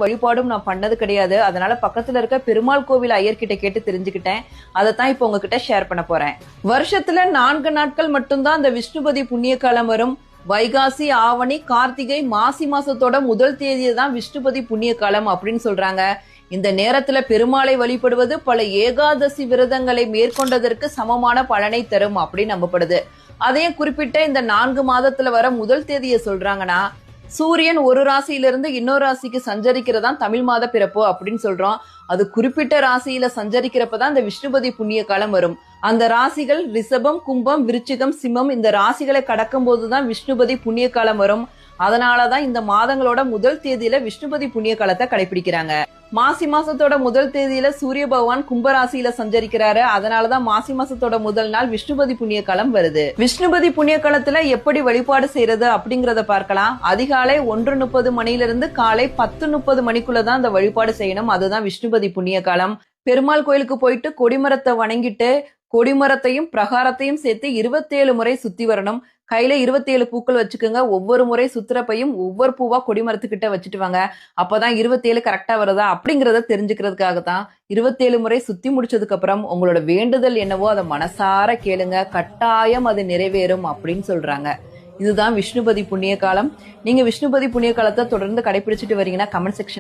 வழிபாடும் நான் பண்ணது கிடையாது. அதனால பக்கத்துல இருக்க பெருமாள் கோவில் ஐயர்கிட்ட கேட்டு தெரிஞ்சுக்கிட்டேன். அதைத்தான் இப்போ உங்ககிட்ட ஷேர் பண்ண போறேன். வருஷத்துல 4 நாட்கள் மட்டும்தான் அந்த விஷ்ணுபதி புண்ணிய காலம் வரும். வைகாசி, ஆவணி, கார்த்திகை, மாசி மாசத்தோட முதல் தேதியை தான் விஷ்ணுபதி புண்ணிய காலம் அப்படின்னு சொல்றாங்க. இந்த நேரத்துல பெருமாளை வழிபடுவது பல ஏகாதசி விரதங்களை மேற்கொண்டதற்கு சமமான பலனை தரும் அப்படின்னு நம்பப்படுது. அதையும் குறிப்பிட்ட இந்த 4 மாதத்துல வர முதல் தேதியை சொல்றாங்கன்னா, சூரியன் ஒரு ராசியிலிருந்து இன்னொரு ராசிக்கு சஞ்சரிக்கிறதா தமிழ் மாத பிறப்பு அப்படின்னு சொல்றோம். அது குறிப்பிட்ட ராசியில சஞ்சரிக்கிறப்பதான் இந்த விஷ்ணுபதி புண்ணிய காலம் வரும். அந்த ராசிகள் ரிஷபம், கும்பம், விருச்சிகம், சிம்மம் இந்த ராசிகளை கடக்கும் போதுதான் விஷ்ணுபதி புண்ணிய காலம் வரும். அதனாலதான் இந்த மாதங்களோட முதல் தேதியில விஷ்ணுபதி புண்ணிய காலத்தை கடைபிடிக்கிறாங்க. மாசி மாசத்தோட முதல் தேதியில சூரிய பகவான் கும்பராசியில சஞ்சரிக்கிறாரு. அதனாலதான் மாசி மாசத்தோட முதல் நாள் விஷ்ணுபதி புண்ணிய காலம் வருது. விஷ்ணுபதி புண்ணிய காலத்துல எப்படி வழிபாடு செய்யறது அப்படிங்கறத பார்க்கலாம். அதிகாலை 1:30 மணிலிருந்து காலை 10:30 மணிக்குள்ளதான் அந்த வழிபாடு செய்யணும். அதுதான் விஷ்ணுபதி புண்ணிய காலம். பெருமாள் கோயிலுக்கு போயிட்டு கொடிமரத்தை வணங்கிட்டு கொடிமரத்தையும் பிரகாரத்தையும் சேர்த்து 27 முறை சுத்தி வரணும். கையில 27 பூக்கள் வச்சுக்கோங்க. ஒவ்வொரு முறை சுத்துறப்பையும் ஒவ்வொரு பூவா கொடிமரத்துக்கிட்ட வச்சுட்டு வாங்க. அப்பதான் 27 கரெக்டா வருதா அப்படிங்கறத தெரிஞ்சுக்கிறதுக்காக தான் 27 முறை சுத்தி முடிச்சதுக்கு அப்புறம் உங்களோட வேண்டுதல் என்னவோ அதை மனசார கேளுங்க. கட்டாயம் அது நிறைவேறும் அப்படின்னு சொல்றாங்க. இதுதான் விஷ்ணுபதி புண்ணிய காலம். நீங்க விஷ்ணுபதி புண்ணிய காலத்தை தொடர்ந்து கடைபிடிச்சிட்டு வரீங்கன்னா கமெண்ட் செக்ஷன்